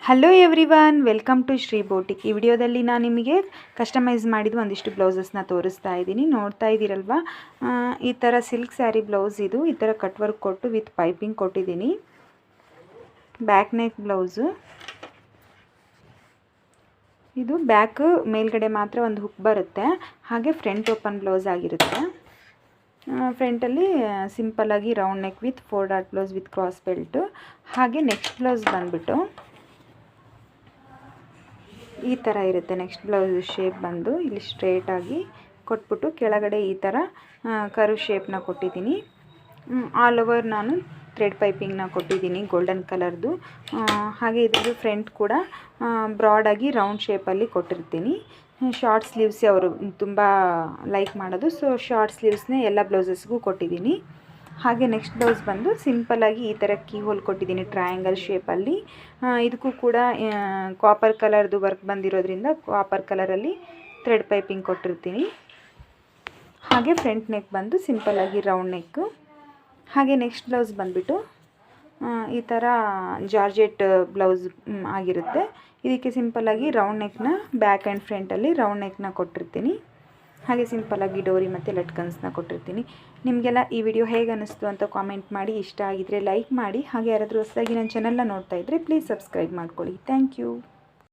Hello everyone, welcome to Shri boutique. ಈ ವಿಡಿಯೋದಲ್ಲಿ ನಾನು ನಿಮಗೆ ಕಸ್ಟಮೈಸ್ ಮಾಡಿದ್ದು ಒಂದಿಷ್ಟು ಬ್ಲೌಸಸ್ನ ತೋರಿಸ್ತಾ ಇದ್ದೀನಿ. ನೋಡ್ತಾ ಇದ್ದೀರಲ್ವಾ, ಈ ಥರ ಸಿಲ್ಕ್ ಸ್ಯಾರಿ ಬ್ಲೌಸ್ ಇದು. ಈ ಥರ ಕಟ್ ವರ್ಕ್ ಕೊಟ್ಟು ವಿತ್ ಪೈಪಿಂಗ್ ಕೊಟ್ಟಿದ್ದೀನಿ. ಬ್ಯಾಕ್ ನೆಕ್ ಬ್ಲೌಸು ಇದು. ಬ್ಯಾಕ್ ಮೇಲ್ಗಡೆ ಮಾತ್ರ ಒಂದು ಹುಕ್ ಬರುತ್ತೆ, ಹಾಗೆ ಫ್ರಂಟ್ ಓಪನ್ ಬ್ಲೌಸ್ ಆಗಿರುತ್ತೆ. ಫ್ರಂಟಲ್ಲಿ ಸಿಂಪಲ್ಲಾಗಿ round neck with 4 dot blouse with cross belt. ಹಾಗೆ ನೆಕ್ಸ್ಟ್ ಬ್ಲೌಸ್ ಬಂದುಬಿಟ್ಟು ಈ ಥರ ಇರುತ್ತೆ. ನೆಕ್ಸ್ಟ್ ಬ್ಲೌಸ್ ಶೇಪ್ ಬಂದು ಇಲ್ಲಿ ಸ್ಟ್ರೇಟಾಗಿ ಕೊಟ್ಬಿಟ್ಟು ಕೆಳಗಡೆ ಈ ಥರ ಕರ್ವ್ ಶೇಪ್ನ ಕೊಟ್ಟಿದ್ದೀನಿ. ಆಲ್ ಓವರ್ ನಾನು ಥ್ರೆಡ್ ಪೈಪಿಂಗ್ನ ಕೊಟ್ಟಿದ್ದೀನಿ ಗೋಲ್ಡನ್ ಕಲರ್ದು. ಹಾಗೆ ಇದ್ರದ್ದು ಫ್ರಂಟ್ ಕೂಡ ಬ್ರಾಡಾಗಿ ರೌಂಡ್ ಶೇಪಲ್ಲಿ ಕೊಟ್ಟಿರ್ತೀನಿ. ಶಾರ್ಟ್ ಸ್ಲೀವ್ಸ್ ಅವರು ತುಂಬ ಲೈಕ್ ಮಾಡೋದು, ಸೊ ಶಾರ್ಟ್ ಸ್ಲೀವ್ಸ್ನೇ ಎಲ್ಲ ಬ್ಲೌಸಸ್ಗೂ ಕೊಟ್ಟಿದ್ದೀನಿ. ಹಾಗೆ ನೆಕ್ಸ್ಟ್ ಬ್ಲೌಸ್ ಬಂದು ಸಿಂಪಲ್ಲಾಗಿ ಈ ಥರ ಕೀ ಹೋಲ್ ಕೊಟ್ಟಿದ್ದೀನಿ ಟ್ರಯಾಂಗಲ್ ಶೇಪಲ್ಲಿ. ಇದಕ್ಕೂ ಕೂಡ ಕಾಪರ್ ಕಲರ್ದು ವರ್ಕ್ ಬಂದಿರೋದ್ರಿಂದ ಕಾಪರ್ ಕಲರಲ್ಲಿ ಥ್ರೆಡ್ ಪೈಪಿಂಗ್ ಕೊಟ್ಟಿರ್ತೀನಿ. ಹಾಗೆ ಫ್ರಂಟ್ ನೆಕ್ ಬಂದು ಸಿಂಪಲ್ಲಾಗಿ ರೌಂಡ್ ನೆಕ್ಕು. ಹಾಗೆ ನೆಕ್ಸ್ಟ್ ಬ್ಲೌಸ್ ಬಂದುಬಿಟ್ಟು ಈ ಥರ ಜಾರ್ಜೆಟ್ ಬ್ಲೌಸ್ ಆಗಿರುತ್ತೆ. ಇದಕ್ಕೆ ಸಿಂಪಲ್ಲಾಗಿ ರೌಂಡ್ ನೆಕ್ನ ಬ್ಯಾಕ್ ಆ್ಯಂಡ್ ಫ್ರಂಟಲ್ಲಿ ರೌಂಡ್ ನೆಕ್ನ ಕೊಟ್ಟಿರ್ತೀನಿ. ಹಾಗೆ ಸಿಂಪಲ್ಲಾಗಿ ಡೋರಿ ಮತ್ತು ಲಟ್ಕನ್ಸ್ನ ಕೊಟ್ಟಿರ್ತೀನಿ. ನಿಮಗೆಲ್ಲ ಈ ವಿಡಿಯೋ ಹೇಗೆ ಅನ್ನಿಸ್ತು ಅಂತ ಕಾಮೆಂಟ್ ಮಾಡಿ. ಇಷ್ಟ ಆಗಿದ್ದರೆ ಲೈಕ್ ಮಾಡಿ. ಹಾಗೆ ಯಾರಾದರೂ ಹೊಸದಾಗಿ ನನ್ನ ಚಾನಲ್ನ ನೋಡ್ತಾ ಇದ್ದರೆ ಪ್ಲೀಸ್ ಸಬ್ಸ್ಕ್ರೈಬ್ ಮಾಡ್ಕೊಳ್ಳಿ. Thank you.